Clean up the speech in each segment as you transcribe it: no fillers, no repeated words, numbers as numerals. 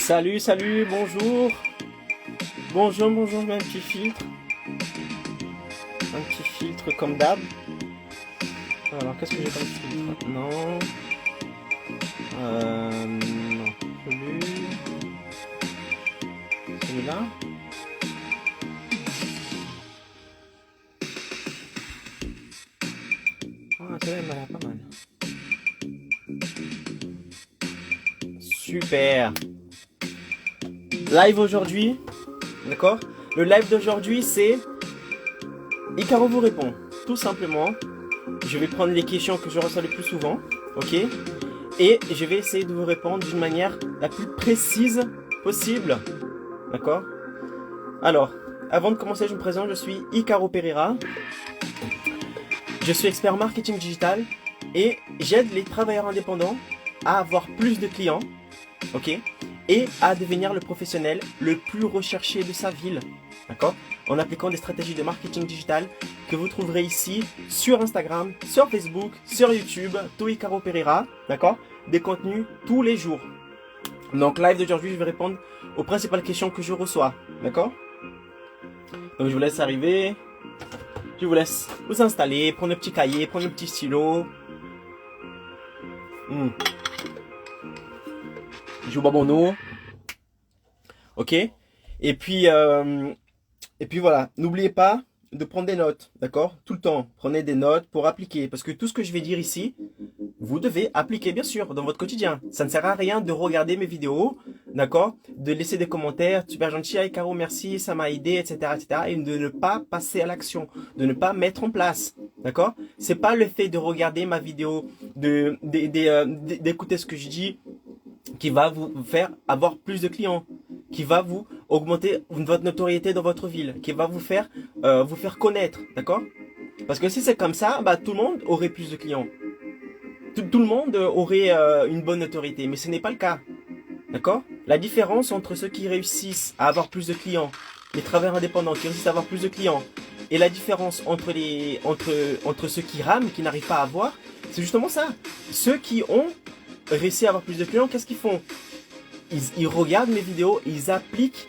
Salut, salut, bonjour. Bonjour, bonjour, je mets un petit filtre. Un petit filtre comme d'hab. Alors, qu'est-ce que j'ai comme filtre? Non. Non plus. Celui-là. Ah, celui-là, il m'a l'air pas mal. Super. Live aujourd'hui. D'accord? Le live d'aujourd'hui, c'est Icaro vous répond. Tout simplement. Je vais prendre les questions que je reçois le plus souvent. Ok? Et je vais essayer de vous répondre d'une manière la plus précise possible. D'accord? Alors, avant de commencer, je me présente, je suis Icaro Pereira. Je suis expert marketing digital et j'aide les travailleurs indépendants à avoir plus de clients, ok? Et à devenir le professionnel le plus recherché de sa ville, d'accord? En appliquant des stratégies de marketing digital que vous trouverez ici sur Instagram, sur Facebook, sur YouTube, tout Icaro Pereira, d'accord? Des contenus tous les jours. Donc live d'aujourd'hui, je vais répondre aux principales questions que je reçois, d'accord? Donc je vous laisse arriver. Je vous laisse vous installer, prendre le petit cahier, prendre le petit stylo. Je bois mon eau. Ok? Et puis voilà. N'oubliez pas de prendre des notes. D'accord? Tout le temps. Prenez des notes pour appliquer. Parce que tout ce que je vais dire ici, vous devez appliquer, bien sûr, dans votre quotidien. Ça ne sert à rien de regarder mes vidéos. D'accord? De laisser des commentaires. Super gentil, hey, Caro, merci, ça m'a aidé, etc., etc. Et de ne pas passer à l'action. De ne pas mettre en place. D'accord? C'est pas le fait de regarder ma vidéo, d'écouter ce que je dis, qui va vous faire avoir plus de clients, qui va vous augmenter votre notoriété dans votre ville, qui va vous faire connaître, d'accord? Parce que si c'est comme ça, bah, tout le monde aurait plus de clients. Tout le monde aurait une bonne notoriété, mais ce n'est pas le cas, d'accord? La différence entre ceux qui réussissent à avoir plus de clients, les travailleurs indépendants qui réussissent à avoir plus de clients, et la différence entre ceux qui rament, qui n'arrivent pas à avoir, c'est justement ça. Ceux qui ont réussi à avoir plus de clients, qu'est-ce qu'ils font? Ils regardent mes vidéos, ils appliquent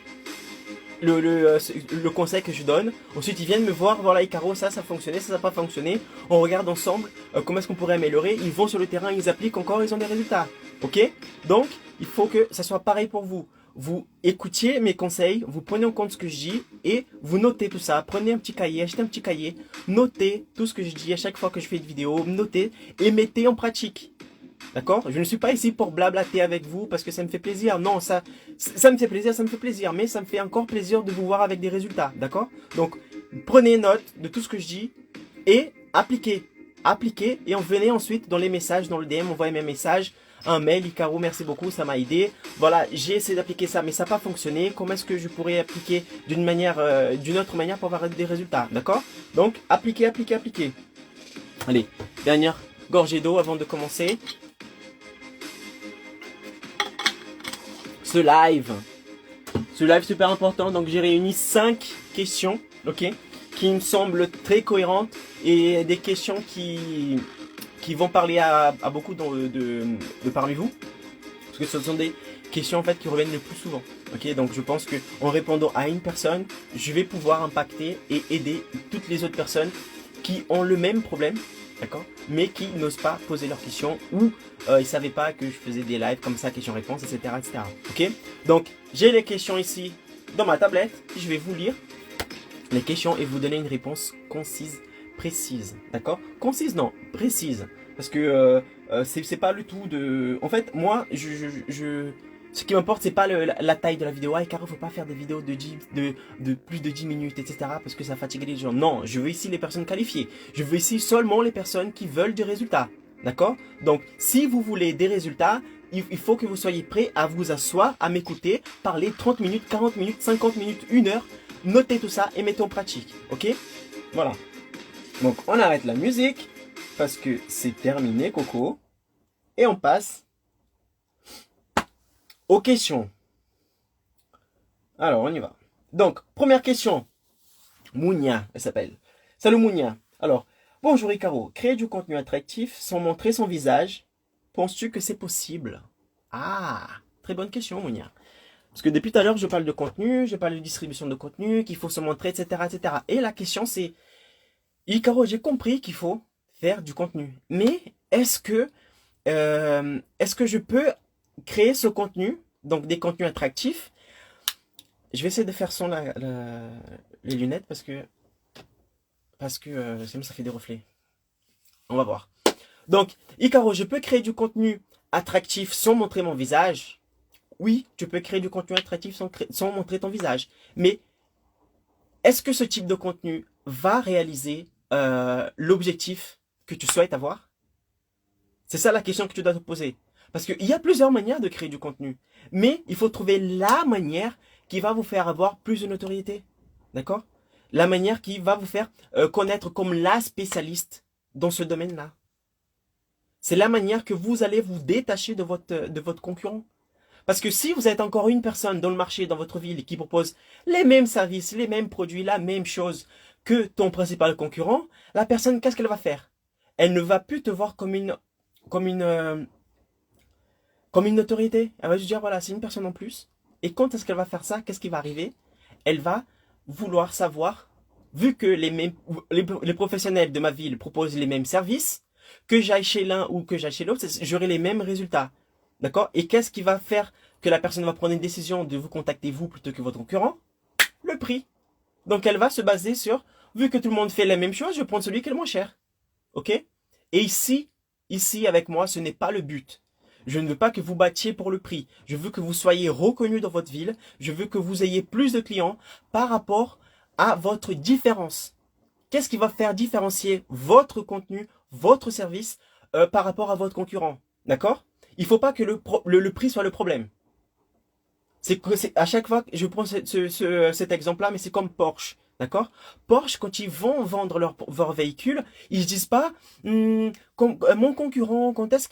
le conseil que je donne. Ensuite, ils viennent me voir, voilà, Icaro, ça a fonctionné, ça n'a pas fonctionné. On regarde ensemble comment est-ce qu'on pourrait améliorer. Ils vont sur le terrain, ils appliquent encore, ils ont des résultats. Ok? Donc, il faut que ça soit pareil pour vous. Vous écoutiez mes conseils, vous prenez en compte ce que je dis et vous notez tout ça. Prenez un petit cahier, achetez un petit cahier, notez tout ce que je dis à chaque fois que je fais une vidéo, notez et mettez en pratique. D'accord? Je ne suis pas ici pour blablater avec vous parce que ça me fait plaisir. Non, ça me fait plaisir, ça me fait plaisir. Mais ça me fait encore plaisir de vous voir avec des résultats. D'accord? Donc, prenez note de tout ce que je dis et appliquez. Appliquez et venez ensuite dans les messages, dans le DM, envoyez mes messages. Un mail, Icaro, merci beaucoup, ça m'a aidé. Voilà, j'ai essayé d'appliquer ça, mais ça n'a pas fonctionné. Comment est-ce que je pourrais appliquer d'une autre manière pour avoir des résultats? D'accord? Donc, appliquez, appliquez, appliquez. Allez, dernière gorgée d'eau avant de commencer. Ce live super important. Donc j'ai réuni 5 questions, ok, qui me semblent très cohérentes et des questions qui vont parler à beaucoup de parmi vous, parce que ce sont des questions en fait qui reviennent le plus souvent. Ok, donc je pense que en répondant à une personne, je vais pouvoir impacter et aider toutes les autres personnes qui ont le même problème, d'accord, mais qui n'osent pas poser leurs questions ou ils ne savaient pas que je faisais des lives comme ça, questions-réponses, etc., etc. Ok, donc j'ai les questions ici dans ma tablette. Je vais vous lire les questions et vous donner une réponse concise, précise, d'accord? Concise, non, précise, parce que c'est pas le tout de. En fait, moi, ce qui m'importe, c'est pas la taille de la vidéo. Ah, Caro, faut pas faire des vidéos de plus de 10 minutes, etc. parce que ça fatigue les gens. Non, je veux ici les personnes qualifiées. Je veux ici seulement les personnes qui veulent des résultats. D'accord? Donc, si vous voulez des résultats, il faut que vous soyez prêt à vous asseoir, à m'écouter, parler 30 minutes, 40 minutes, 50 minutes, 1 heure. Notez tout ça et mettez en pratique. Ok? Voilà. Donc, on arrête la musique parce que c'est terminé, Coco. Et on passe aux questions. Alors, on y va. Donc, première question. Mounia, elle s'appelle. Salut Mounia. Alors, bonjour Icaro. Créer du contenu attractif sans montrer son visage, penses-tu que c'est possible? Ah, très bonne question Mounia. Parce que depuis tout à l'heure, je parle de contenu, je parle de distribution de contenu, qu'il faut se montrer, etc., etc. Et la question c'est, Icaro, j'ai compris qu'il faut faire du contenu. Mais est-ce que je peux créer ce contenu, donc des contenus attractifs? Je vais essayer de faire sans les lunettes parce que sinon ça fait des reflets. On va voir. Donc, Icaro, je peux créer du contenu attractif sans montrer mon visage? Oui, tu peux créer du contenu attractif sans montrer ton visage. Mais est-ce que ce type de contenu va réaliser l'objectif que tu souhaites avoir? C'est ça la question que tu dois te poser. Parce qu'il y a plusieurs manières de créer du contenu. Mais il faut trouver la manière qui va vous faire avoir plus de notoriété. D'accord? La manière qui va vous faire connaître comme la spécialiste dans ce domaine-là. C'est la manière que vous allez vous détacher de votre concurrent. Parce que si vous êtes encore une personne dans le marché, dans votre ville, qui propose les mêmes services, les mêmes produits, la même chose que ton principal concurrent, la personne, qu'est-ce qu'elle va faire? Elle ne va plus te voir comme une autorité. Elle va juste dire, voilà, c'est une personne en plus. Et quand est-ce qu'elle va faire ça? Qu'est-ce qui va arriver? Elle va vouloir savoir, vu que les professionnels de ma ville proposent les mêmes services, que j'aille chez l'un ou que j'aille chez l'autre, j'aurai les mêmes résultats. D'accord? Et qu'est-ce qui va faire que la personne va prendre une décision de vous contacter vous plutôt que votre concurrent? Le prix. Donc elle va se baser sur, vu que tout le monde fait la même chose, je prends celui qui est le moins cher. Ok? Et ici, avec moi, ce n'est pas le but. Je ne veux pas que vous battiez pour le prix. Je veux que vous soyez reconnu dans votre ville. Je veux que vous ayez plus de clients par rapport à votre différence. Qu'est-ce qui va faire différencier votre contenu, votre service par rapport à votre concurrent? D'accord? Il ne faut pas que le prix soit le problème. À chaque fois, je prends cet exemple-là, mais c'est comme Porsche. D'accord? Porsche, quand ils vont vendre leur véhicule, ils se disent pas mon concurrent, quand est-ce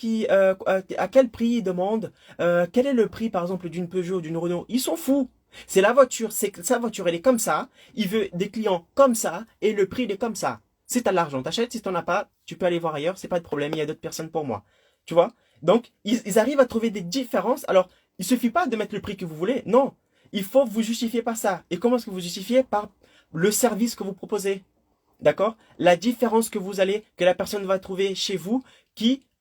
à quel prix il demande, quel est le prix par exemple d'une Peugeot ou d'une Renault? Ils s'en foutent. C'est la voiture, sa voiture elle est comme ça, il veut des clients comme ça et le prix il est comme ça. Si tu as l'argent, t'achètes, si tu n'en as pas, tu peux aller voir ailleurs, c'est pas de problème, il y a d'autres personnes pour moi. Tu vois? Donc, ils arrivent à trouver des différences. Alors, il suffit pas de mettre le prix que vous voulez. Non. Il faut vous justifier par ça. Et comment est-ce que vous justifiez? Par le service que vous proposez. D'accord? La différence que la personne va trouver chez vous,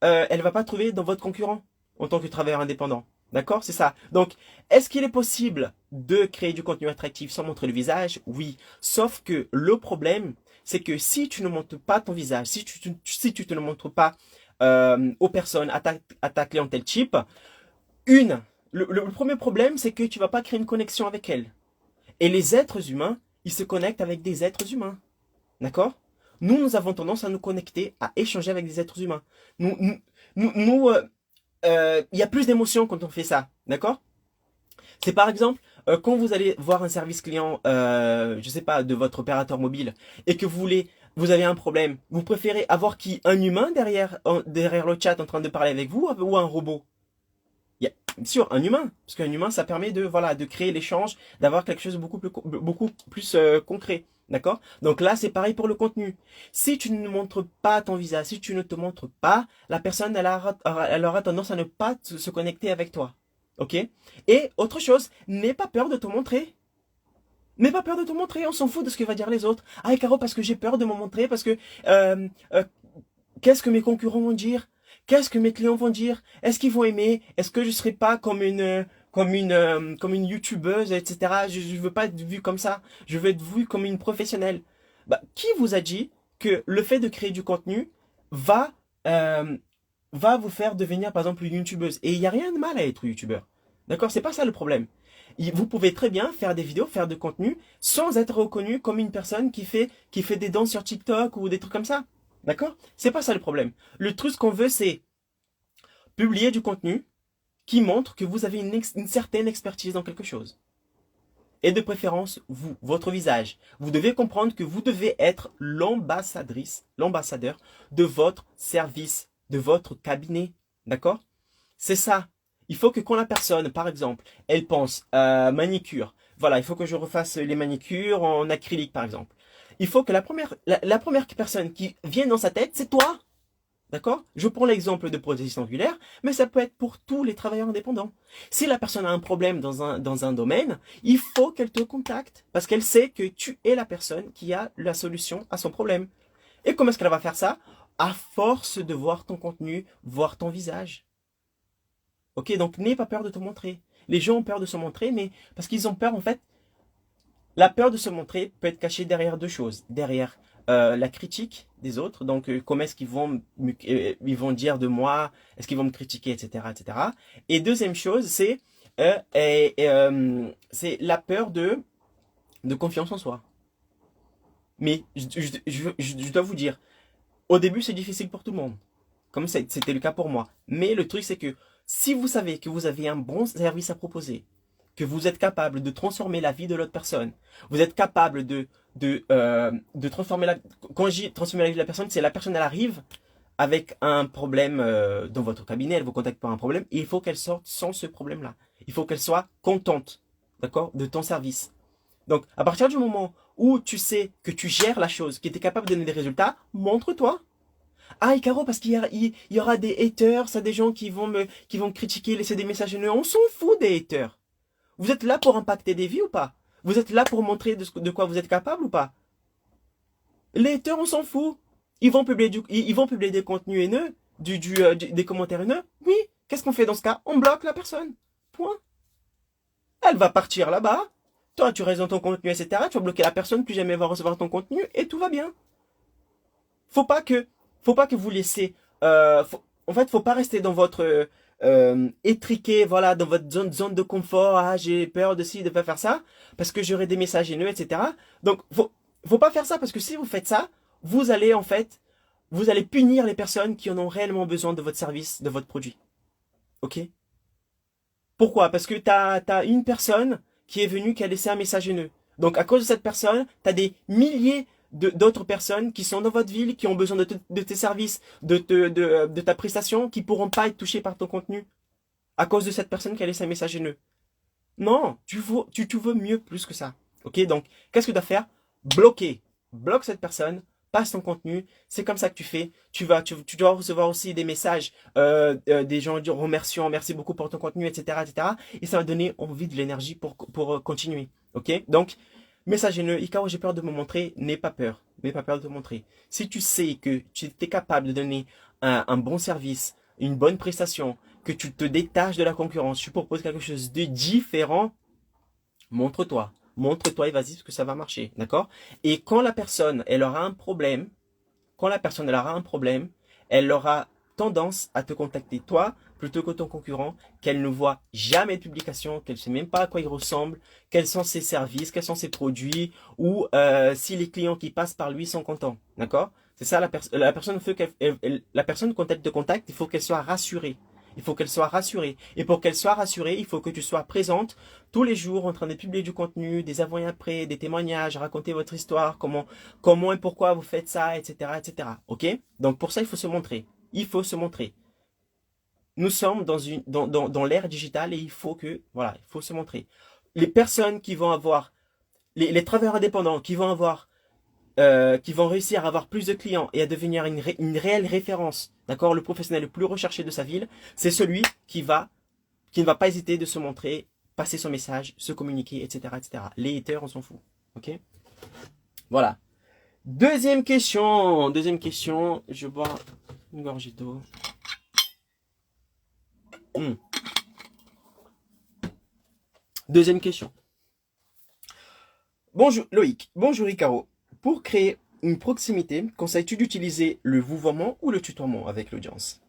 elle va pas trouver dans votre concurrent, en tant que travailleur indépendant. D'accord? C'est ça. Donc, est-ce qu'il est possible de créer du contenu attractif sans montrer le visage? Oui. Sauf que le problème, c'est que si tu ne montres pas ton visage, si tu te ne montres pas aux personnes, à ta clientèle type, le premier problème, c'est que tu vas pas créer une connexion avec elles. Et les êtres humains, ils se connectent avec des êtres humains. D'accord? Nous avons tendance à nous connecter, à échanger avec des êtres humains. Il y a plus d'émotions quand on fait ça. D'accord? C'est par exemple, quand vous allez voir un service client, je sais pas, de votre opérateur mobile, et que vous avez un problème, vous préférez avoir un humain derrière le chat en train de parler avec vous ou un robot? Bien sûr, un humain, parce qu'un humain, ça permet de créer l'échange, d'avoir quelque chose de beaucoup plus concret. D'accord? Donc là, c'est pareil pour le contenu. Si tu ne montres pas ton visage, si tu ne te montres pas, la personne, elle aura tendance à ne pas se connecter avec toi. Ok? Et autre chose, n'aie pas peur de te montrer. N'aie pas peur de te montrer, on s'en fout de ce que va dire les autres. Ah, Caro, parce que j'ai peur de me montrer, parce que qu'est-ce que mes concurrents vont dire? Qu'est-ce que mes clients vont dire? Est-ce qu'ils vont aimer? Est-ce que je serai pas comme une youtubeuse, etc. Je veux pas être vue comme ça. Je veux être vue comme une professionnelle. Bah, qui vous a dit que le fait de créer du contenu va vous faire devenir, par exemple, une youtubeuse? Et il n'y a rien de mal à être youtubeur. D'accord? C'est pas ça le problème. Vous pouvez très bien faire des vidéos, faire de contenu, sans être reconnu comme une personne qui fait des danses sur TikTok ou des trucs comme ça. D'accord? C'est pas ça le problème. Le truc qu'on veut, c'est publier du contenu qui montre que vous avez une certaine expertise dans quelque chose. Et de préférence, votre visage. Vous devez comprendre que vous devez être l'ambassadeur de votre service, de votre cabinet. D'accord? C'est ça. Il faut que quand la personne, par exemple, elle pense manicure. Voilà, il faut que je refasse les manicures en acrylique, par exemple. Il faut que la première personne qui vient dans sa tête, c'est toi. D'accord? Je prends l'exemple de prothèse angulaire, mais ça peut être pour tous les travailleurs indépendants. Si la personne a un problème dans un domaine, il faut qu'elle te contacte parce qu'elle sait que tu es la personne qui a la solution à son problème. Et comment est-ce qu'elle va faire ça? À force de voir ton contenu, voir ton visage. Ok, donc n'aie pas peur de te montrer. Les gens ont peur de se montrer, mais parce qu'ils ont peur en fait. La peur de se montrer peut être cachée derrière deux choses. Derrière la critique des autres, donc comment est-ce qu'ils vont, ils vont dire de moi, est-ce qu'ils vont me critiquer, etc., etc. Et deuxième chose, c'est la peur de confiance en soi. Mais je dois vous dire, au début c'est difficile pour tout le monde, comme c'était le cas pour moi. Mais le truc c'est que si vous savez que vous avez un bon service à proposer, que vous êtes capable de transformer la vie de l'autre personne, vous êtes capable de transformer la... Quand je dis transformer la vie de la personne, c'est la personne, elle arrive avec un problème dans votre cabinet, elle vous contacte pour un problème, et il faut qu'elle sorte sans ce problème-là. Il faut qu'elle soit contente, d'accord, de ton service. Donc, à partir du moment où tu sais que tu gères la chose, que tu es capable de donner des résultats, montre-toi. Ah, et Caro, parce qu'il y aura des haters, ça, des gens qui vont me critiquer, laisser des messages haineux. On s'en fout des haters. Vous êtes là pour impacter des vies ou pas? Vous êtes là pour montrer de quoi vous êtes capable ou pas? Les haters, on s'en fout. Ils vont publier des contenus haineux, des commentaires haineux. Oui, qu'est-ce qu'on fait dans ce cas? On bloque la personne. Point. Elle va partir là-bas. Toi, tu restes dans ton contenu, etc. Tu vas bloquer la personne, plus jamais va recevoir ton contenu et tout va bien. Faut pas que, faut pas que vous laissez, en fait, faut pas rester dans votre étriqué, voilà, dans votre zone de confort. Ah, j'ai peur de ci, de pas faire ça, parce que j'aurai des messages haineux, etc. Donc, faut pas faire ça parce que si vous faites ça, vous allez en fait, vous allez punir les personnes qui en ont réellement besoin de votre service, de votre produit. Ok? Pourquoi? Parce que t'as une personne qui est venue, qui a laissé un message haineux. Donc, à cause de cette personne, t'as des milliers d'autres personnes qui sont dans votre ville, qui ont besoin de tes services, de ta prestation, qui pourront pas être touchées par ton contenu. À cause de cette personne qui a laissé un message haineux. Non, tu veux mieux plus que ça. Ok? Donc, qu'est-ce que tu dois faire? Bloquer. Bloque cette personne, passe ton contenu. C'est comme ça que tu fais. Tu dois recevoir aussi des messages, des gens dire remerciant, merci beaucoup pour ton contenu, etc., etc. Et ça va donner envie de l'énergie pour continuer. Ok? Donc, message haineux, Icaro, j'ai peur de me montrer. N'aie pas peur. N'aie pas peur de te montrer. Si tu sais que tu es capable de donner un bon service, une bonne prestation, que tu te détaches de la concurrence, tu proposes quelque chose de différent, montre-toi. Montre-toi et vas-y parce que ça va marcher. D'accord? Et quand la personne, elle aura un problème, quand la personne, elle aura un problème, elle aura tendance à te contacter toi plutôt que ton concurrent, qu'elle ne voit jamais de publication, qu'elle ne sait même pas à quoi il ressemble, quels sont ses services, quels sont ses produits, ou si les clients qui passent par lui sont contents. D'accord? C'est ça la personne veut la personne quand elle te contacte, il faut qu'elle soit rassurée. Il faut qu'elle soit rassurée. Et pour qu'elle soit rassurée, il faut que tu sois présente tous les jours en train de publier du contenu, des avant et après, des témoignages, raconter votre histoire, comment et pourquoi vous faites ça, etc., etc. Ok? Donc pour ça, il faut se montrer. Il faut se montrer. Nous sommes dans l'ère digitale et voilà, il faut se montrer. Les personnes qui vont avoir, les travailleurs indépendants qui vont réussir à avoir plus de clients et à devenir une réelle référence, d'accord, le professionnel le plus recherché de sa ville, c'est celui qui ne va pas hésiter de se montrer, passer son message, se communiquer, etc., etc. Les haters, on s'en fout, ok? Voilà. Deuxième question, je bois une gorgée d'eau. Deuxième question. Bonjour Loïc, bonjour Icaro. Pour créer une proximité, conseilles-tu d'utiliser le vouvoiement ou le tutoiement avec l'audience?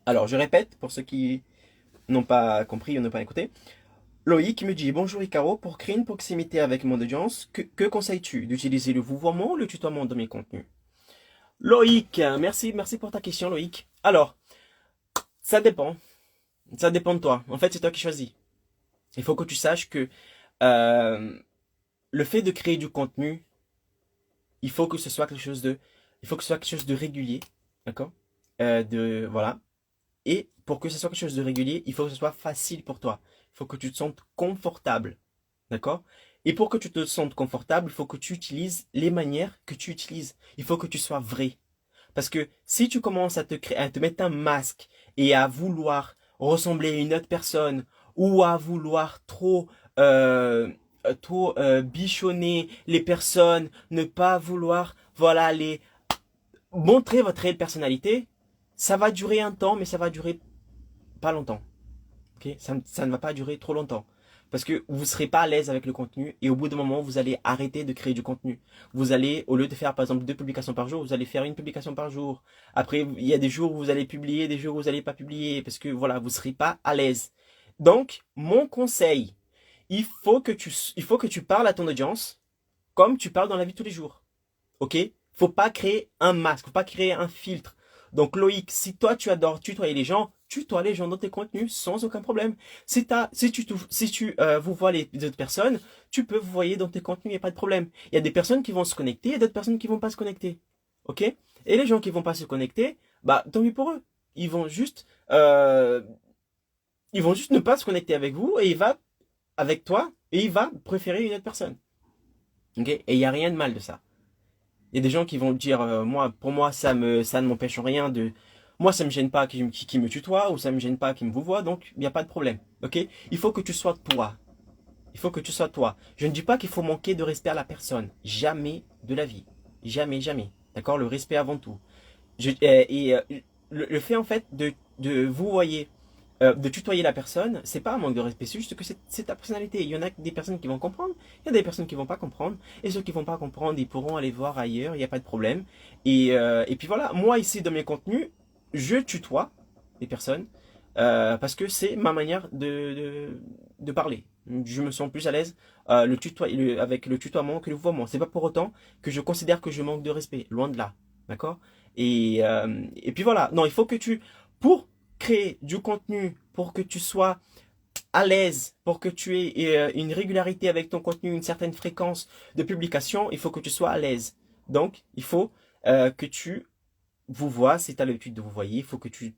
Alors, je répète pour ceux qui n'ont pas compris ou n'ont pas écouté. Loïc me dit, bonjour Icaro, pour créer une proximité avec mon audience, que conseilles-tu? D'utiliser le vouvoiement ou le tutoiement dans mes contenus? Loïc, merci pour ta question Loïc. Alors, ça dépend. Ça dépend de toi. En fait, c'est toi qui choisis. Il faut que tu saches que le fait de créer du contenu, il faut que ce soit quelque chose de régulier, d'accord? Voilà. Et pour que ce soit quelque chose de régulier, il faut que ce soit facile pour toi. Il faut que tu te sentes confortable, d'accord? Et pour que tu te sentes confortable, il faut que tu utilises les manières que tu utilises. Il faut que tu sois vrai. Parce que si tu commences à te mettre un masque et à vouloir ressembler à une autre personne ou à vouloir bichonner les personnes, ne pas vouloir, voilà, les montrer votre réelle personnalité, ça va durer un temps, mais ça va durer pas longtemps. Ok, ça ne va pas durer trop longtemps. Parce que vous ne serez pas à l'aise avec le contenu et au bout d'un moment, vous allez arrêter de créer du contenu. Vous allez, au lieu de faire par exemple 2 publications par jour, vous allez faire 1 publication par jour. Après, il y a des jours où vous allez publier, des jours où vous n'allez pas publier parce que voilà, vous ne serez pas à l'aise. Donc, mon conseil, il faut que tu parles à ton audience comme tu parles dans la vie de tous les jours. Ok? Faut pas créer un masque, faut pas créer un filtre. Donc Loïc, si toi tu adores tutoyer les gens, tutoie les gens dans tes contenus sans aucun problème. Si tu vous vois les autres personnes, tu peux vous voyer dans tes contenus, il n'y a pas de problème. Il y a des personnes qui vont se connecter et d'autres personnes qui vont pas se connecter. Ok? Et les gens qui vont pas se connecter, bah tant mieux pour eux. Ils vont juste, euh, ils vont juste ne pas se connecter avec vous et il va avec toi et il va préférer une autre personne. Ok? Et il n'y a rien de mal de ça. Il y a des gens qui vont dire, pour moi, ça ne m'empêche en rien de, moi, ça me gêne pas qui me tutoie ou ça me gêne pas qui me vous voit, donc il n'y a pas de problème. Ok? Il faut que tu sois toi. Il faut que tu sois toi. Je ne dis pas qu'il faut manquer de respect à la personne. Jamais de la vie. Jamais, jamais. D'accord? Le respect avant tout. Le fait en fait de vous voyez, de tutoyer la personne, c'est pas un manque de respect, c'est juste que c'est ta personnalité. Il y en a des personnes qui vont comprendre, il y a des personnes qui vont pas comprendre, et ceux qui vont pas comprendre, ils pourront aller voir ailleurs, il n'y a pas de problème. Et puis voilà, moi ici dans mes contenus, je tutoie les personnes parce que c'est ma manière de parler. Je me sens plus à l'aise avec le tutoiement que le vouvoiement. C'est pas pour autant que je considère que je manque de respect, loin de là, d'accord? Et puis voilà, non, il faut que pour créer du contenu, pour que tu sois à l'aise, pour que tu aies une régularité avec ton contenu, une certaine fréquence de publication, il faut que tu sois à l'aise. Donc, il faut que tu vous vois si tu as l'habitude de vous voyer, il faut que tu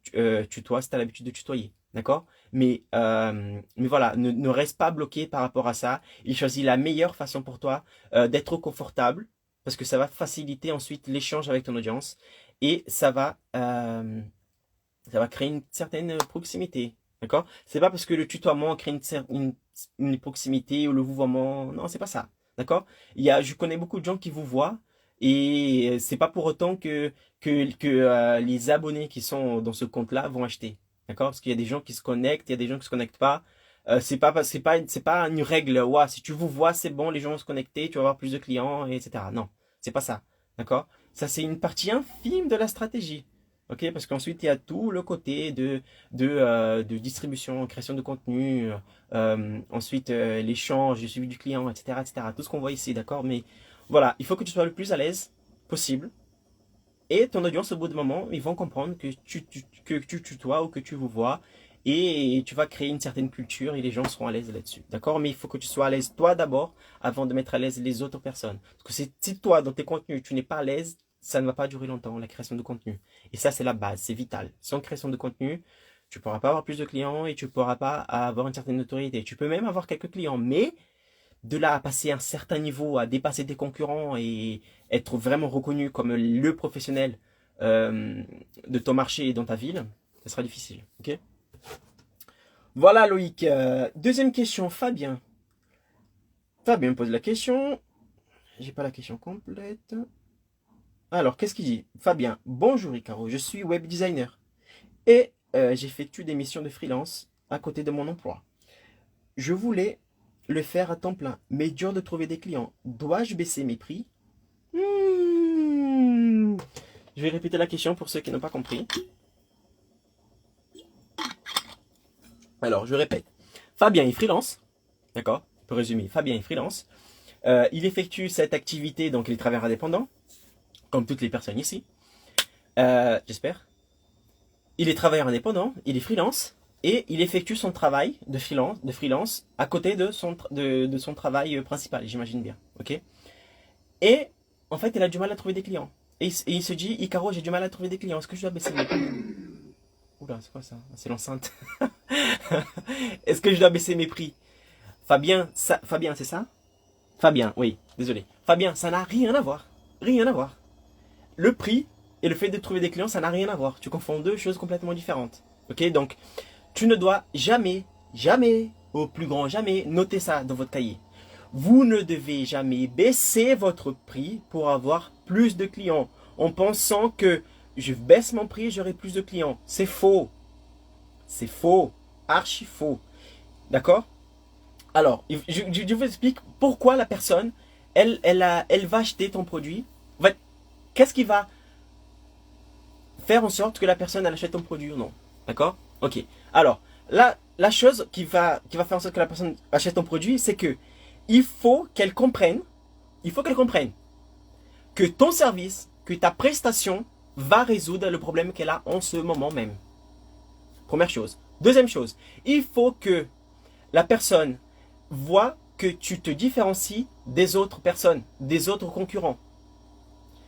tutoies si tu as l'habitude de tutoyer. D'accord? Mais voilà, ne reste pas bloqué par rapport à ça. Il choisit la meilleure façon pour toi d'être confortable, parce que ça va faciliter ensuite l'échange avec ton audience et ça va créer une certaine proximité. D'accord? C'est pas parce que le tutoiement crée une proximité ou le vouvoiement. Non, c'est pas ça. D'accord? Je connais beaucoup de gens qui vous voient et c'est pas pour autant que les abonnés qui sont dans ce compte-là vont acheter. D'accord? Parce qu'il y a des gens qui se connectent, il y a des gens qui se connectent pas. C'est pas une règle. Ouah, si tu vous vois, c'est bon, les gens vont se connecter, tu vas avoir plus de clients, etc. Non, c'est pas ça. D'accord? Ça, c'est une partie infime de la stratégie. Ok, parce qu'ensuite il y a tout le côté de distribution, création de contenu, ensuite l'échange, le suivi du client, etc., etc. Tout ce qu'on voit ici, d'accord? Mais voilà, il faut que tu sois le plus à l'aise possible. Et ton audience, au bout d'un moment, ils vont comprendre que tu tutoies ou que tu vous vois. Et tu vas créer une certaine culture et les gens seront à l'aise là-dessus. D'accord? Mais il faut que tu sois à l'aise toi d'abord avant de mettre à l'aise les autres personnes. Parce que si toi, dans tes contenus, tu n'es pas à l'aise, ça ne va pas durer longtemps, la création de contenu. Et ça, c'est la base, c'est vital. Sans création de contenu, tu ne pourras pas avoir plus de clients et tu ne pourras pas avoir une certaine notoriété. Tu peux même avoir quelques clients, mais de là à passer un certain niveau, à dépasser tes concurrents et être vraiment reconnu comme le professionnel de ton marché et dans ta ville, ça sera difficile. Ok? Voilà Loïc. Deuxième question, Fabien. Fabien me pose la question. J'ai pas la question complète. Alors, qu'est-ce qu'il dit? Fabien, bonjour Icaro, je suis web designer et j'effectue des missions de freelance à côté de mon emploi. Je voulais le faire à temps plein, mais dur de trouver des clients. Dois-je baisser mes prix? Je vais répéter la question pour ceux qui n'ont pas compris. Alors, je répète. Fabien est freelance. D'accord? Pour résumer, Fabien est freelance. Il effectue cette activité, donc il est travailleur indépendant, comme toutes les personnes ici. J'espère. Il est travailleur indépendant, il est freelance, et il effectue son travail de freelance à côté de son travail principal, j'imagine bien. Ok? Et en fait, il a du mal à trouver des clients. Et il se dit, Icaro, j'ai du mal à trouver des clients. Est-ce que je dois baisser mes prix? Oula, c'est quoi ça? C'est l'enceinte. Est-ce que je dois baisser mes prix? Fabien, c'est ça? Fabien, oui, désolé. Fabien, ça n'a rien à voir. Rien à voir. Le prix, et le fait de trouver des clients, ça n'a rien à voir. Tu confonds deux choses complètement différentes. Ok, donc tu ne dois jamais, jamais, au plus grand jamais, noter ça dans votre cahier. Vous ne devez jamais baisser votre prix pour avoir plus de clients en pensant que je baisse mon prix, j'aurai plus de clients. C'est faux. C'est faux. Archi faux. D'accord? Alors, je vous explique pourquoi la personne, elle va acheter ton produit. En fait, qu'est-ce qui va faire en sorte que la personne elle achète ton produit ou non? D'accord? Ok. Alors, là, la chose qui va faire en sorte que la personne achète ton produit, c'est que il faut qu'elle comprenne que ton service, que ta prestation va résoudre le problème qu'elle a en ce moment même. Première chose. Deuxième chose, il faut que la personne voit que tu te différencies des autres personnes, des autres concurrents.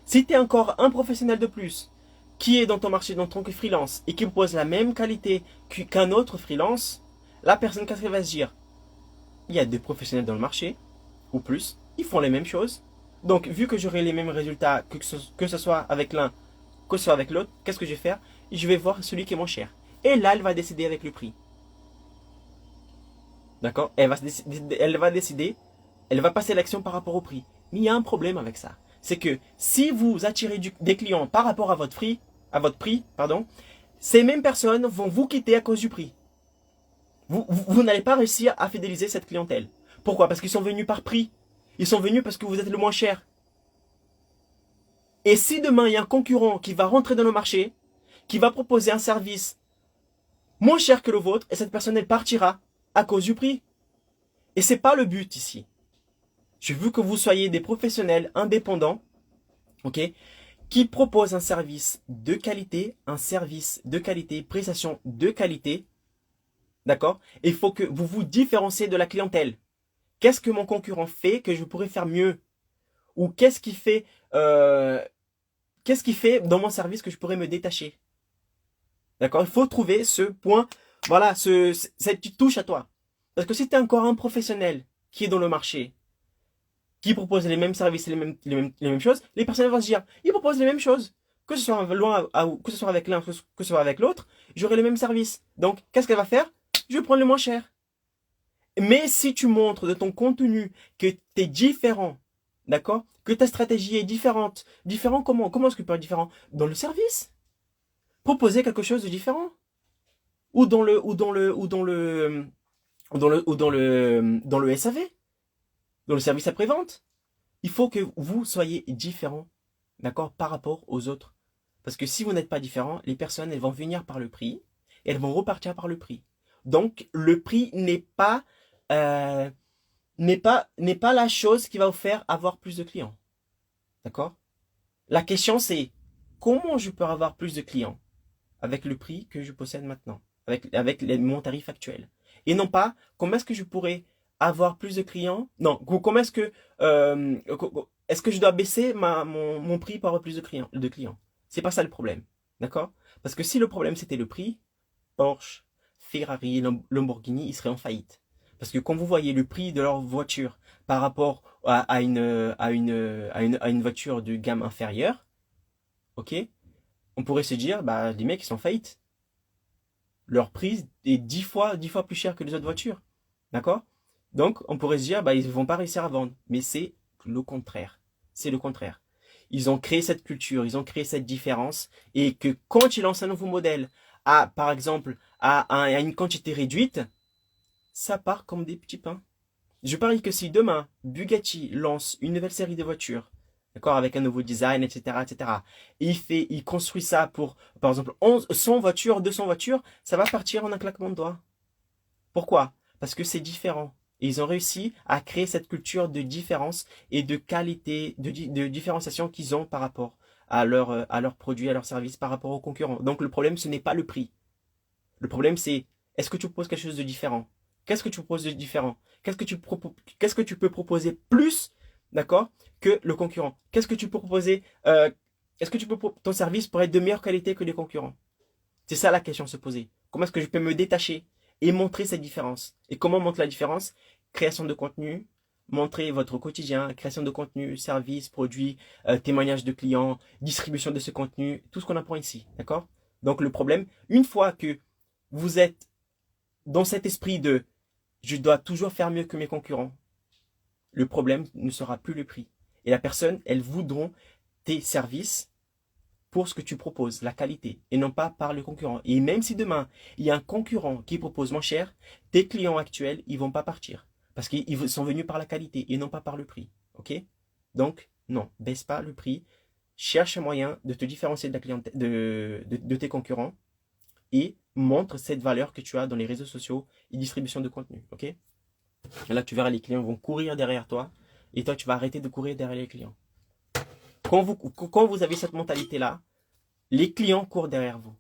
Si tu es encore un professionnel de plus qui est dans ton marché dans tant que freelance et qui propose la même qualité qu'un autre freelance, la personne, qu'est-ce qu'elle va se dire? Il y a deux professionnels dans le marché, ou plus, ils font les mêmes choses. Donc, vu que j'aurai les mêmes résultats que ce soit avec l'un, que ce soit avec l'autre, qu'est-ce que je vais faire? Je vais voir celui qui est moins cher. Et là, elle va décider avec le prix. D'accord? Elle va décider, elle va passer l'action par rapport au prix. Mais il y a un problème avec ça. C'est que si vous attirez des clients par rapport à votre prix, ces mêmes personnes vont vous quitter à cause du prix. Vous n'allez pas réussir à fidéliser cette clientèle. Pourquoi? Parce qu'ils sont venus par prix. Ils sont venus parce que vous êtes le moins cher. Et si demain il y a un concurrent qui va rentrer dans le marché, qui va proposer un service moins cher que le vôtre, et cette personne elle partira à cause du prix. Et c'est pas le but ici. Je veux que vous soyez des professionnels indépendants, ok, qui proposent un service de qualité, prestation de qualité, d'accord. Et il faut que vous vous différenciez de la clientèle. Qu'est-ce que mon concurrent fait que je pourrais faire mieux? Ou qu'est-ce qu'il fait dans mon service que je pourrais me détacher? D'accord? Il faut trouver ce point, voilà, cette petite touche à toi. Parce que si tu es encore un professionnel qui est dans le marché, qui propose les mêmes services et les mêmes choses, les personnes vont se dire, ils proposent les mêmes choses. Que ce soit que ce soit avec l'un, que ce soit avec l'autre, j'aurai les mêmes services. Donc, qu'est-ce qu'elle va faire? Je vais prendre le moins cher. Mais si tu montres de ton contenu que tu es différent, d'accord? Que ta stratégie est différente. Différent comment? Comment est-ce que tu peux être différent? Dans le service. Proposer quelque chose de différent. Ou dans le SAV. Dans le service après-vente. Il faut que vous soyez différent, d'accord, par rapport aux autres. Parce que si vous n'êtes pas différent, les personnes, elles vont venir par le prix et elles vont repartir par le prix. Donc, le prix n'est pas la chose qui va vous faire avoir plus de clients. D'accord? La question c'est, comment je peux avoir plus de clients avec le prix que je possède maintenant, avec mon tarif actuel? Et non pas, comment est-ce que je pourrais avoir plus de clients? Non, comment est-ce que je dois baisser mon prix pour avoir plus de clients? C'est pas ça le problème. D'accord? Parce que si le problème c'était le prix, Porsche, Ferrari, Lamborghini, ils seraient en faillite. Parce que quand vous voyez le prix de leur voiture par rapport à une voiture de gamme inférieure, ok, on pourrait se dire, bah, les mecs, ils sont en faillite. Leur prix est 10 fois plus cher que les autres voitures. D'accord? Donc, on pourrait se dire, bah, ils vont pas réussir à vendre. Mais c'est le contraire. C'est le contraire. Ils ont créé cette culture, ils ont créé cette différence, et que quand ils lancent un nouveau modèle, par exemple, à une quantité réduite, ça part comme des petits pains. Je parie que si demain, Bugatti lance une nouvelle série de voitures, d'accord, avec un nouveau design, etc., et il construit ça pour, par exemple, 100 voitures, 200 voitures, ça va partir en un claquement de doigts. Pourquoi? Parce que c'est différent. Et ils ont réussi à créer cette culture de différence et de qualité, de différenciation qu'ils ont par rapport à leurs produits, à leurs services, par rapport aux concurrents. Donc le problème, ce n'est pas le prix. Le problème, c'est, est-ce que tu proposes quelque chose de différent? Qu'est-ce que tu proposes de différent? Qu'est-ce que tu peux proposer plus, d'accord, que le concurrent? Qu'est-ce que tu peux proposer? Est-ce que ton service pourrait être de meilleure qualité que les concurrents? C'est ça la question à se poser. Comment est-ce que je peux me détacher et montrer cette différence? Et comment on montre la différence? Création de contenu, montrer votre quotidien, création de contenu, services, produits, témoignages de clients, distribution de ce contenu, tout ce qu'on apprend ici, d'accord? Donc le problème, une fois que vous êtes dans cet esprit de je dois toujours faire mieux que mes concurrents, le problème ne sera plus le prix. Et la personne, elles voudront tes services pour ce que tu proposes, la qualité, et non pas par le concurrent. Et même si demain, il y a un concurrent qui propose moins cher, tes clients actuels, ils vont pas partir. Parce qu'ils sont venus par la qualité et non pas par le prix. Ok? Donc, non, baisse pas le prix. Cherche un moyen de te différencier de, la clientèle, de tes concurrents et montre cette valeur que tu as dans les réseaux sociaux et distribution de contenu. Ok? Et là, tu verras, les clients vont courir derrière toi et toi, tu vas arrêter de courir derrière les clients. Quand vous avez cette mentalité-là, les clients courent derrière vous.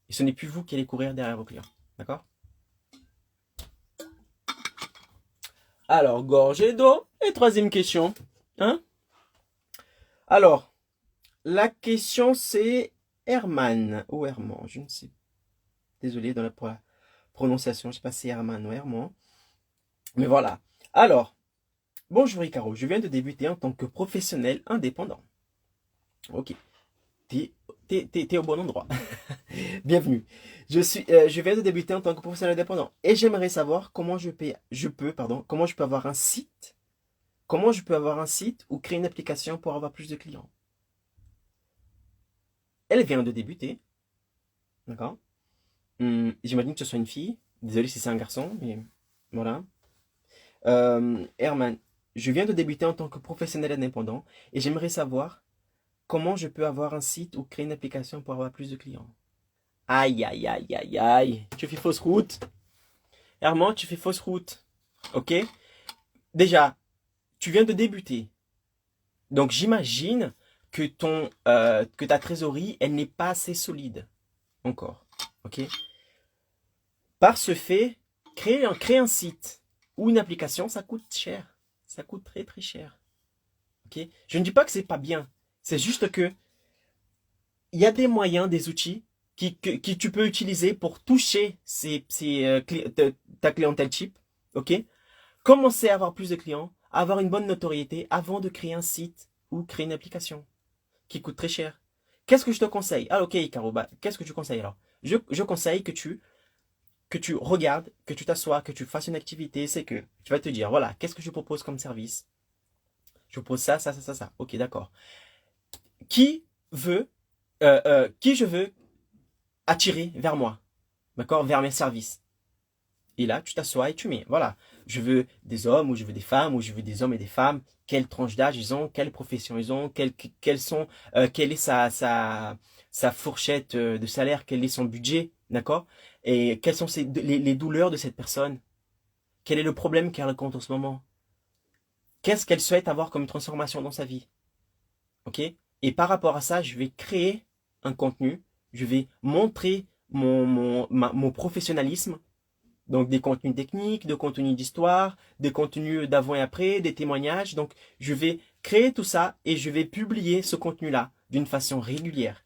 Et ce n'est plus vous qui allez courir derrière vos clients. D'accord? Alors, gorgée d'eau. Et troisième question. Hein? Alors, la question c'est Herman ou Herman, je ne sais. Désolé pour la prononciation, je ne sais pas si c'est Herman ou Herman. Mais voilà. Alors, bonjour Icaro, je viens de débuter en tant que professionnel indépendant. Ok. T'es au bon endroit. Bienvenue. Je viens de débuter en tant que professionnel indépendant et j'aimerais savoir comment comment je peux avoir un site, ou créer une application pour avoir plus de clients. Elle vient de débuter, d'accord. J'imagine que ce soit une fille. Désolé si c'est un garçon, mais voilà. Herman, je viens de débuter en tant que professionnel indépendant et j'aimerais savoir comment je peux avoir un site ou créer une application pour avoir plus de clients. Aïe, aïe, aïe, aïe, aïe. Tu fais fausse route. Herman, tu fais fausse route. Ok? Déjà, tu viens de débuter. Donc, j'imagine que que ta trésorerie, elle n'est pas assez solide. Encore. Ok? Par ce fait, créer un site ou une application, ça coûte cher. Ça coûte très, très cher. Ok? Je ne dis pas que c'est pas bien. C'est juste que il y a des moyens, des outils qui tu peux utiliser pour toucher ta clientèle type, ok? Commencer à avoir plus de clients, avoir une bonne notoriété avant de créer un site ou créer une application qui coûte très cher. Qu'est-ce que je te conseille? Ah ok, Caro, qu'est-ce que tu conseilles alors? Je conseille que tu regardes, que tu t'assoies, que tu fasses une activité, c'est que tu vas te dire, voilà, qu'est-ce que je propose comme service? Je propose ça, ça, ça, ça, ça. Ok, d'accord. Qui je veux attirer vers moi, d'accord, vers mes services. Et là, tu t'assois et tu mets, voilà, je veux des hommes ou je veux des femmes ou je veux des hommes et des femmes, quelle tranche d'âge ils ont, quelle profession ils ont, quelle est sa fourchette de salaire, quel est son budget, d'accord, et quelles sont les douleurs de cette personne, quel est le problème qu'elle rencontre en ce moment, qu'est-ce qu'elle souhaite avoir comme transformation dans sa vie, ok, et par rapport à ça, je vais créer un contenu, je vais montrer mon professionnalisme, donc des contenus techniques, des contenus d'histoire, des contenus d'avant et après, des témoignages. Donc je vais créer tout ça et je vais publier ce contenu-là d'une façon régulière.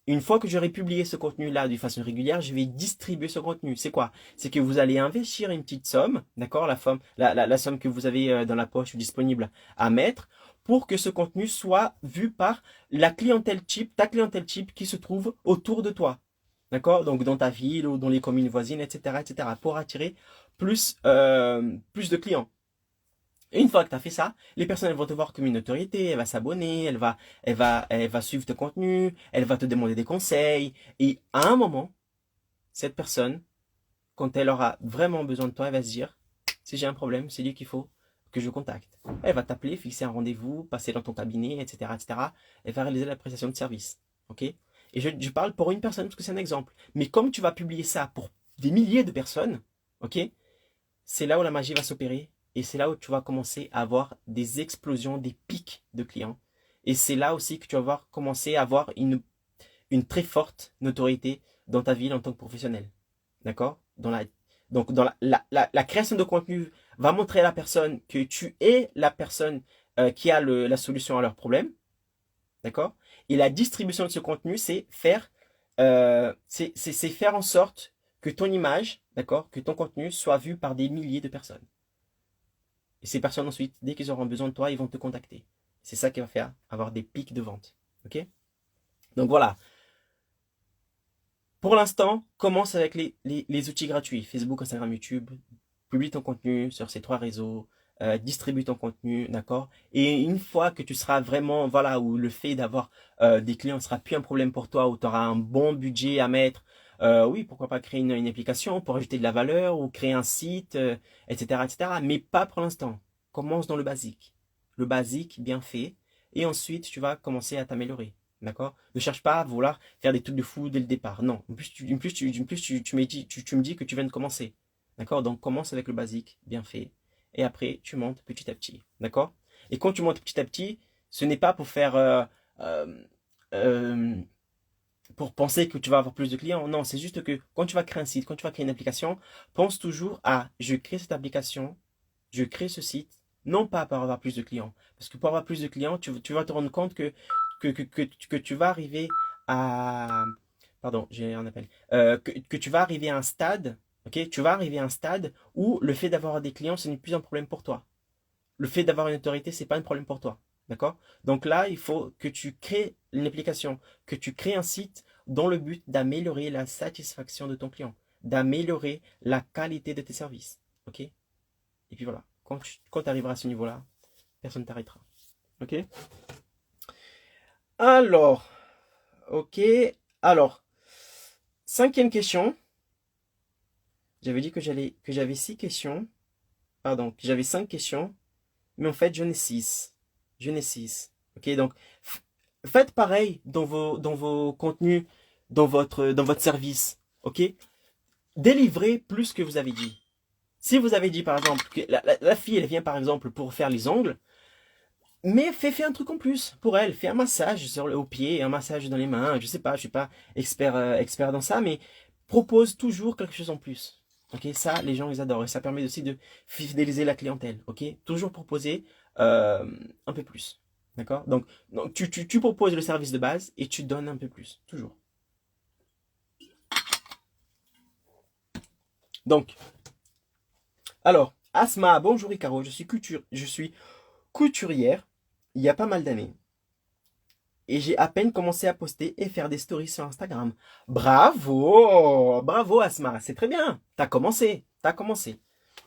Une fois que j'aurai publié ce contenu-là d'une façon régulière, je vais distribuer ce contenu. C'est quoi? C'est que vous allez investir une petite somme, d'accord, la somme que vous avez dans la poche ou disponible à mettre pour que ce contenu soit vu par ta clientèle type qui se trouve autour de toi. D'accord? Donc dans ta ville ou dans les communes voisines, etc., etc., pour attirer plus de clients. Et une fois que tu as fait ça, les personnes elles vont te voir comme une autorité, elle va s'abonner, elle va suivre tes contenus, elle va te demander des conseils. Et à un moment, cette personne, quand elle aura vraiment besoin de toi, elle va se dire, si j'ai un problème, c'est lui qu'il faut que je contacte. Elle va t'appeler, fixer un rendez-vous, passer dans ton cabinet, etc., etc. Elle va réaliser la prestation de service. Ok? Et je parle pour une personne parce que c'est un exemple. Mais comme tu vas publier ça pour des milliers de personnes, ok, c'est là où la magie va s'opérer. Et c'est là où tu vas commencer à avoir des explosions, des pics de clients. Et c'est là aussi que tu vas commencer à avoir une très forte notoriété dans ta ville en tant que professionnel. D'accord? Donc, la création de contenu va montrer à la personne que tu es la personne qui a la solution à leur problème. D'accord? Et la distribution de ce contenu, c'est faire en sorte que ton image, d'accord, que ton contenu soit vu par des milliers de personnes. Et ces personnes ensuite, dès qu'ils auront besoin de toi, ils vont te contacter. C'est ça qui va faire avoir des pics de vente. Ok? Donc voilà. Pour l'instant, commence avec les outils gratuits. Facebook, Instagram, YouTube. Publie ton contenu sur ces 3 réseaux. Distribue ton contenu, d'accord? Et une fois que tu seras vraiment, voilà, où le fait d'avoir des clients ne sera plus un problème pour toi, où tu auras un bon budget à mettre, oui, pourquoi pas créer une application pour ajouter de la valeur ou créer un site, etc., etc. Mais pas pour l'instant. Commence dans le basique. Le basique bien fait. Et ensuite, tu vas commencer à t'améliorer. D'accord? Ne cherche pas à vouloir faire des trucs de fou dès le départ. Non. En plus, tu me dis que tu viens de commencer. D'accord? Donc, commence avec le basique bien fait. Et après, tu montes petit à petit. D'accord? Et quand tu montes petit à petit, ce n'est pas pour faire euh, euh, pour penser que tu vas avoir plus de clients. Non, c'est juste que quand tu vas créer un site, quand tu vas créer une application, pense toujours à je crée cette application, je crée ce site, non pas pour avoir plus de clients. Parce que pour avoir plus de clients, tu vas te rendre compte que tu vas arriver à... Pardon, j'ai un appel. Que tu vas arriver à un stade, ok? Tu vas arriver à un stade où le fait d'avoir des clients, ce n'est plus un problème pour toi. Le fait d'avoir une autorité, c'est pas un problème pour toi. D'accord? Donc là, il faut que tu crées une application, que tu crées un site dans le but d'améliorer la satisfaction de ton client, d'améliorer la qualité de tes services. Ok? Et puis voilà. Quand tu arriveras à ce niveau-là, personne ne t'arrêtera. Ok? Alors, ok. Alors, 5e question. J'avais dit que j'avais 6 questions. Pardon, que j'avais 5 questions. Mais en fait, j'en ai 6. J'en ai 6. Ok, donc faites pareil dans vos contenus, dans votre service. Ok, délivrez plus que vous avez dit. Si vous avez dit par exemple que la fille elle vient par exemple pour faire les ongles, mais fais un truc en plus pour elle. Fais un massage au pied, un massage dans les mains. Je sais pas, je suis pas expert dans ça, mais propose toujours quelque chose en plus. Ok, ça les gens ils adorent et ça permet aussi de fidéliser la clientèle. Ok, toujours proposer un peu plus. D'accord? Donc tu proposes le service de base et tu donnes un peu plus. Toujours. Donc, alors, Asma, bonjour Icaro, je suis couturière il y a pas mal d'années. Et j'ai à peine commencé à poster et faire des stories sur Instagram. Bravo! Bravo Asma, c'est très bien. T'as commencé.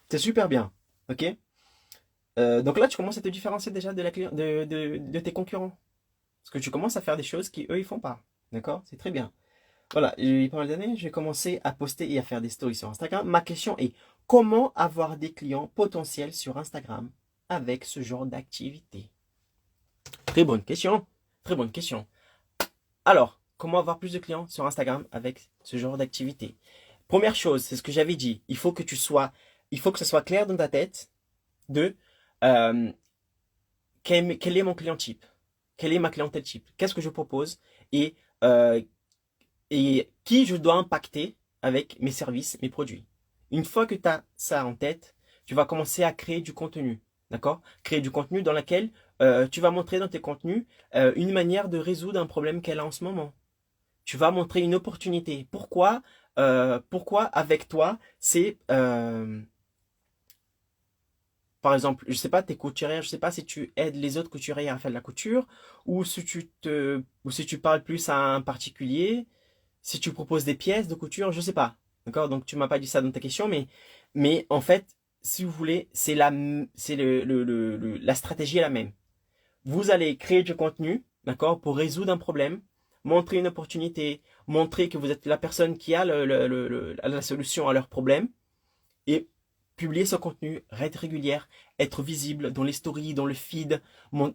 C'est super bien. Ok? Donc là, tu commences à te différencier déjà de tes concurrents. Parce que tu commences à faire des choses qui, eux, ils font pas. D'accord? C'est très bien. Voilà, il y a pas mal d'années, j'ai commencé à poster et à faire des stories sur Instagram. Ma question est, comment avoir des clients potentiels sur Instagram avec ce genre d'activité? Très bonne question. Très bonne question. Alors, comment avoir plus de clients sur Instagram avec ce genre d'activité? Première chose, c'est ce que j'avais dit. Il faut que ça soit clair dans ta tête de euh, quel est mon client type, quelle est ma clientèle type, qu'est-ce que je propose et, euh, et qui je dois impacter avec mes services, mes produits. Une fois que tu as ça en tête, tu vas commencer à créer du contenu. D'accord? Créer du contenu dans lequel tu vas montrer dans tes contenus une manière de résoudre un problème qu'elle a en ce moment. Tu vas montrer une opportunité. Pourquoi avec toi, c'est par exemple, je sais pas, t'es couturière, je sais pas si tu aides les autres couturières à faire de la couture ou si tu parles plus à un particulier, si tu proposes des pièces de couture, je sais pas. D'accord? Donc tu m'as pas dit ça dans ta question, mais en fait, si vous voulez, la stratégie est la même. Vous allez créer du contenu, d'accord, pour résoudre un problème, montrer une opportunité, montrer que vous êtes la personne qui a la solution à leur problème et publier ce contenu, être régulière, être visible dans les stories, dans le feed,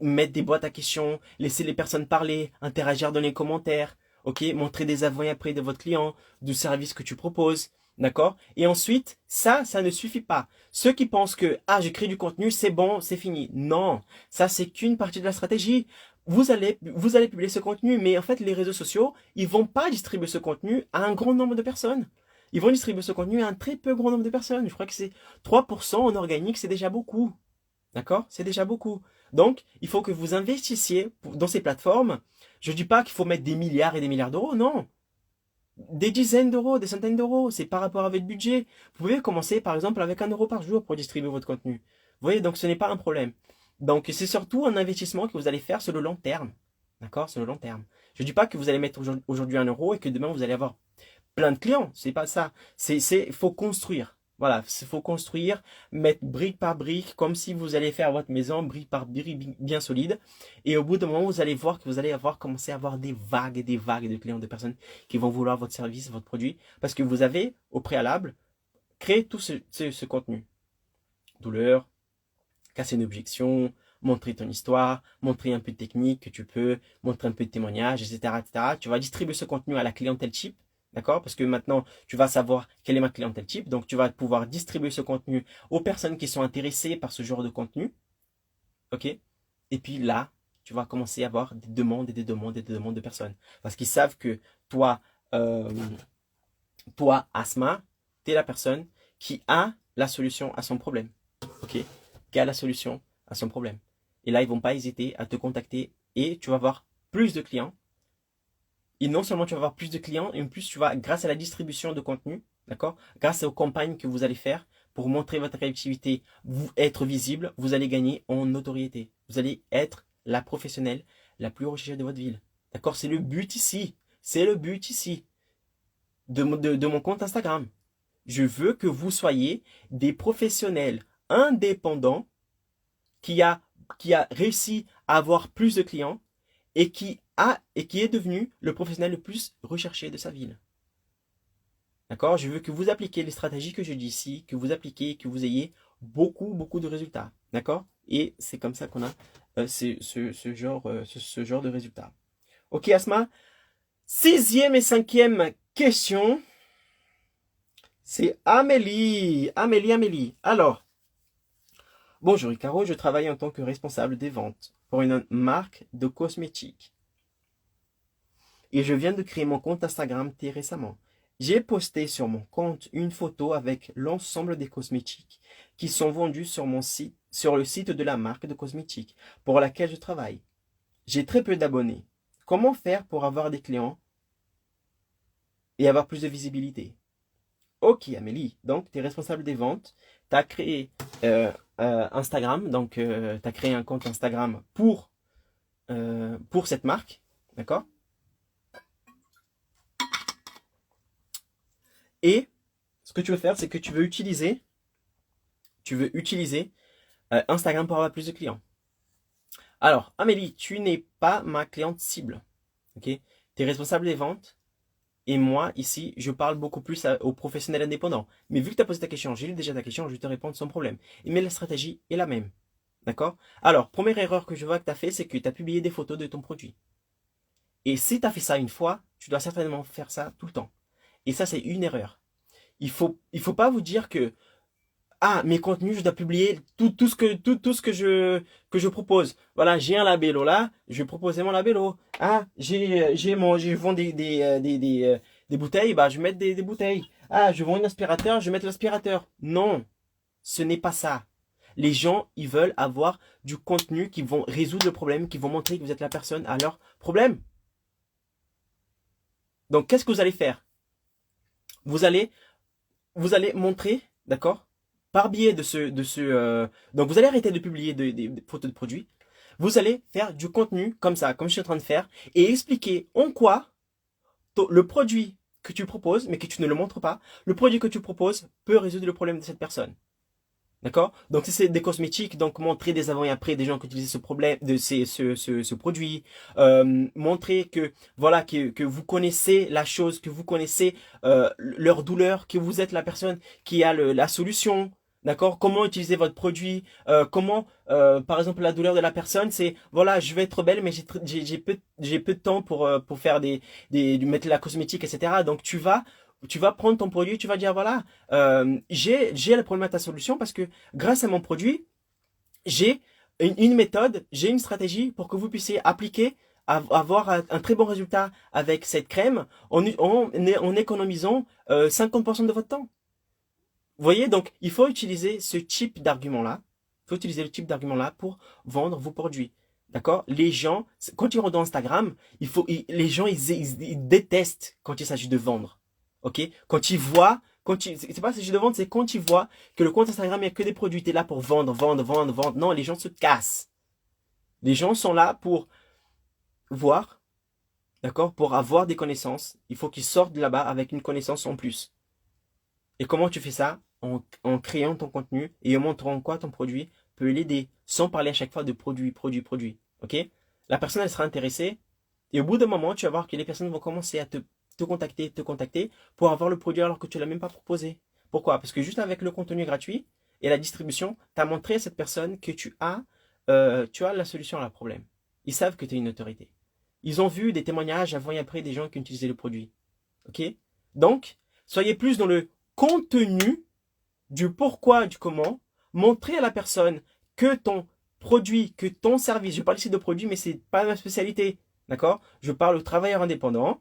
mettre des boîtes à questions, laisser les personnes parler, interagir dans les commentaires, ok, montrer des avant et après de votre client, du service que tu proposes, d'accord? Et ensuite, ça ne suffit pas. Ceux qui pensent que, ah, j'ai créé du contenu, c'est bon, c'est fini. Non, ça c'est qu'une partie de la stratégie. Vous allez publier ce contenu, mais en fait, les réseaux sociaux, ils vont pas distribuer ce contenu à un grand nombre de personnes. Ils vont distribuer ce contenu à un très peu grand nombre de personnes. Je crois que c'est 3% en organique, c'est déjà beaucoup. D'accord? C'est déjà beaucoup. Donc, il faut que vous investissiez dans ces plateformes. Je ne dis pas qu'il faut mettre des milliards et des milliards d'euros, non. Des dizaines d'euros, des centaines d'euros, c'est par rapport à votre budget. Vous pouvez commencer par exemple avec 1 euro par jour pour distribuer votre contenu. voyez, donc ce n'est pas un problème. Donc c'est surtout un investissement que vous allez faire sur le long terme. D'accord? Sur le long terme. Je ne dis pas que vous allez mettre aujourd'hui 1 € et que demain vous allez avoir plein de clients. C'est pas ça. Faut construire. Voilà, il faut construire, mettre brique par brique, comme si vous allez faire votre maison brique par brique bien solide. Et au bout d'un moment, vous allez voir que vous allez commencer à avoir des vagues et des vagues de clients, de personnes qui vont vouloir votre service, votre produit, parce que vous avez, au préalable, créé tout ce contenu. Douleur, casser une objection, montrer ton histoire, montrer un peu de technique que tu peux, montrer un peu de témoignages, etc., etc. Tu vas distribuer ce contenu à la clientèle type. D'accord? Parce que maintenant, tu vas savoir quelle est ma clientèle type. Donc, tu vas pouvoir distribuer ce contenu aux personnes qui sont intéressées par ce genre de contenu. OK? Et puis là, tu vas commencer à avoir des demandes et des demandes et des demandes de personnes. Parce qu'ils savent que toi, Asma, tu es la personne qui a la solution à son problème. OK? Qui a la solution à son problème. Et là, ils vont pas hésiter à te contacter et tu vas avoir plus de clients. Et non seulement tu vas avoir plus de clients, et en plus tu vas, grâce à la distribution de contenu, d'accord, grâce aux campagnes que vous allez faire pour montrer votre réactivité, vous être visible, vous allez gagner en notoriété. Vous allez être la professionnelle la plus recherchée de votre ville. D'accord? C'est le but ici. C'est le but ici de mon compte Instagram. Je veux que vous soyez des professionnels indépendants qui a réussi à avoir plus de clients et qui est devenu le professionnel le plus recherché de sa ville. D'accord? Je veux que vous appliquiez les stratégies que je dis ici, que vous appliquez, que vous ayez beaucoup de résultats. D'accord? Et c'est comme ça qu'on a ce genre de résultats. Ok, Asma? 6e et 5e question. C'est Amélie. Amélie. Alors, bonjour Icaro, je travaille en tant que responsable des ventes pour une marque de cosmétiques. Et je viens de créer mon compte Instagram très récemment. J'ai posté sur mon compte une photo avec l'ensemble des cosmétiques qui sont vendus sur le site de la marque de cosmétiques pour laquelle je travaille. J'ai très peu d'abonnés. Comment faire pour avoir des clients et avoir plus de visibilité? Ok Amélie, donc tu es responsable des ventes, tu as créé Instagram, donc tu as créé un compte Instagram pour cette marque, d'accord? Et ce que tu veux faire, c'est que tu veux utiliser Instagram pour avoir plus de clients. Alors, Amélie, tu n'es pas ma cliente cible. Ok? Tu es responsable des ventes. Et moi, ici, je parle beaucoup plus aux professionnels indépendants. Mais vu que tu as posé ta question, j'ai lu déjà ta question, je vais te répondre sans problème. Mais la stratégie est la même. D'accord? Alors, première erreur que je vois que tu as fait, c'est que tu as publié des photos de ton produit. Et si tu as fait ça une fois, tu dois certainement faire ça tout le temps. Et ça, c'est une erreur. Il faut pas vous dire que mes contenus, je dois publier tout ce que je propose. Voilà, j'ai un labello là, je vais proposer mon labello. Je vends des bouteilles, je vais mettre des bouteilles. Je vends un aspirateur, je vais mettre l'aspirateur. Non, ce n'est pas ça. Les gens, ils veulent avoir du contenu qui vont résoudre le problème, qui vont montrer que vous êtes la personne à leur problème. Donc, qu'est-ce que vous allez faire? Vous allez montrer, d'accord, par biais donc vous allez arrêter de publier des photos de produits. Vous allez faire du contenu comme ça, comme je suis en train de faire, et expliquer en quoi le produit que tu proposes, mais que tu ne le montres pas, le produit que tu proposes peut résoudre le problème de cette personne. D'accord? Donc si c'est des cosmétiques, donc montrer des avant et après des gens qui utilisent ce produit, montrer que voilà que vous connaissez la chose, que vous connaissez leur douleur, que vous êtes la personne qui a la solution. D'accord? Comment utiliser votre produit? Par exemple, la douleur de la personne, c'est voilà, je veux être belle, mais j'ai peu de temps pour faire mettre la cosmétique, etc. Donc tu vas prendre ton produit, tu vas dire voilà, j'ai le problème à ta solution parce que grâce à mon produit, j'ai une méthode, j'ai une stratégie pour que vous puissiez appliquer, avoir un très bon résultat avec cette crème en économisant 50% de votre temps. Vous voyez, donc il faut utiliser ce type d'argument-là. Il faut utiliser le type d'argument-là pour vendre vos produits. D'accord? Les gens, quand ils rentrent dans Instagram, les gens, ils détestent quand il s'agit de vendre. Ok? Quand ils voient C'est pas sujet de vente, c'est quand tu vois que le compte Instagram, il n'y a que des produits. Tu es là pour vendre, vendre, vendre, vendre. Non, les gens se cassent. Les gens sont là pour voir, d'accord, pour avoir des connaissances. Il faut qu'ils sortent de là-bas avec une connaissance en plus. Et comment tu fais ça? En créant ton contenu et en montrant quoi ton produit peut l'aider, sans parler à chaque fois de produit, produit, produit. Ok? La personne, elle sera intéressée. Et au bout d'un moment, tu vas voir que les personnes vont commencer à te contacter pour avoir le produit alors que tu ne l'as même pas proposé. Pourquoi? Parce que juste avec le contenu gratuit et la distribution, tu as montré à cette personne que tu as la solution à leur problème. Ils savent que tu es une autorité. Ils ont vu des témoignages avant et après des gens qui ont utilisé le produit. Ok? Donc, soyez plus dans le contenu du pourquoi, du comment. Montrez à la personne que ton produit, que ton service, je parle ici de produit, mais c'est pas ma spécialité. D'accord? Je parle aux travailleurs indépendants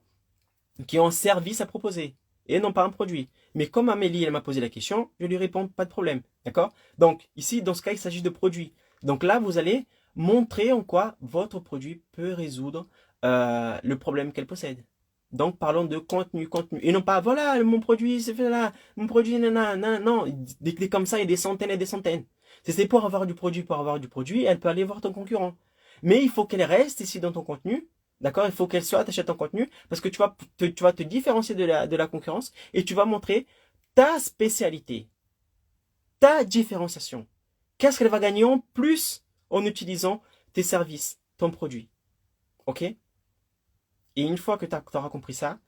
qui ont un service à proposer et non pas un produit. Mais comme Amélie, elle m'a posé la question, je lui réponds pas de problème. D'accord? Donc, ici, dans ce cas, il s'agit de produits. Donc là, vous allez montrer en quoi votre produit peut résoudre le problème qu'elle possède. Donc, parlons de contenu. Et non pas, voilà, mon produit, c'est fait là, mon produit, nanana, non. Des comme ça, il y a des centaines et des centaines. C'est pour avoir du produit, elle peut aller voir ton concurrent. Mais il faut qu'elle reste ici dans ton contenu. D'accord? Il faut qu'elle soit attachée à ton contenu parce que tu vas te différencier de la concurrence et tu vas montrer ta spécialité, ta différenciation. Qu'est-ce qu'elle va gagner en plus en utilisant tes services, ton produit. Ok? Et une fois que tu auras compris ça,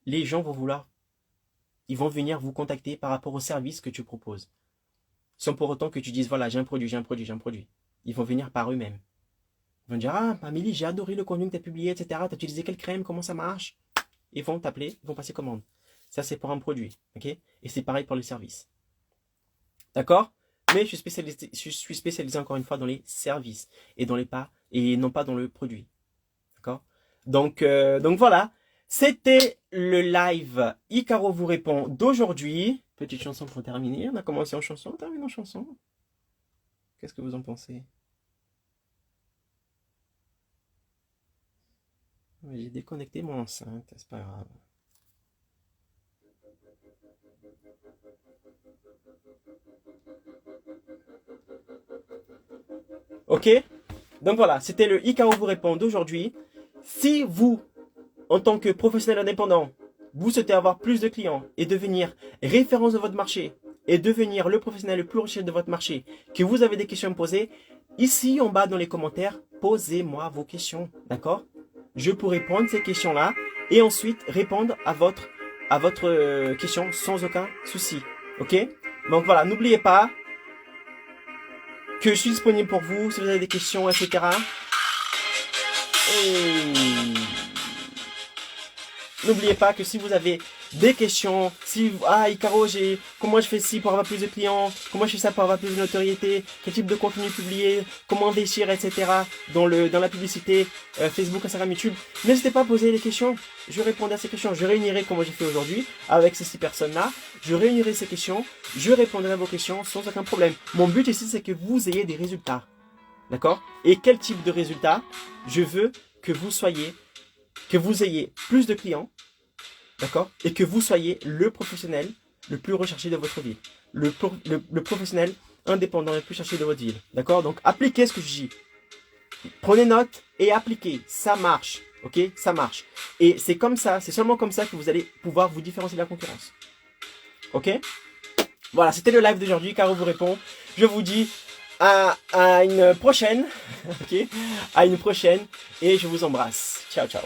les gens ils vont venir vous contacter par rapport au service que tu proposes. Sans pour autant que tu dises, voilà, j'ai un produit. Ils vont venir par eux-mêmes. Ils vont dire, ah, Amélie, j'ai adoré le contenu que tu as publié, etc. Tu as utilisé quelle crème, comment ça marche? Ils vont t'appeler, ils vont passer commande. Ça, c'est pour un produit. Ok? Et c'est pareil pour le service. D'accord? Mais je suis spécialisé encore une fois dans les services et non pas dans le produit. D'accord? Donc voilà. C'était le live Icaro vous répond d'aujourd'hui. Petite chanson pour terminer. On a commencé en chanson, on termine en chanson. Qu'est-ce que vous en pensez? J'ai déconnecté mon enceinte, c'est pas grave. Ok? Donc voilà, c'était le Icaro vous répond d'aujourd'hui. Si vous, en tant que professionnel indépendant, vous souhaitez avoir plus de clients et devenir référence de votre marché et devenir le professionnel le plus recherché de votre marché, que vous avez des questions à me poser, ici en bas dans les commentaires, posez-moi vos questions, d'accord? Je pourrai prendre ces questions-là et ensuite répondre à votre question sans aucun souci, ok? Donc voilà, n'oubliez pas que je suis disponible pour vous si vous avez des questions, etc. Et n'oubliez pas que si vous avez des questions, Icaro, comment je fais ci pour avoir plus de clients, comment je fais ça pour avoir plus de notoriété, quel type de contenu publier, comment investir, etc. dans la publicité, Facebook, Instagram, YouTube, n'hésitez pas à poser des questions. Je répondrai à ces questions. Je réunirai, comme j'ai fait aujourd'hui, avec ces 6 personnes-là. Je réunirai ces questions. Je répondrai à vos questions sans aucun problème. Mon but ici, c'est que vous ayez des résultats. D'accord? Et quel type de résultats? Je veux que vous ayez plus de clients, d'accord? Et que vous soyez le professionnel le plus recherché de votre ville. Le professionnel indépendant le plus recherché de votre ville. D'accord? Donc, appliquez ce que je dis. Prenez note et appliquez. Ça marche. Ok? Ça marche. Et c'est comme ça, c'est seulement comme ça que vous allez pouvoir vous différencier de la concurrence. Ok? Voilà, c'était le live d'aujourd'hui. Caro vous répond. Je vous dis à une prochaine. Ok? À une prochaine. Et je vous embrasse. Ciao, ciao.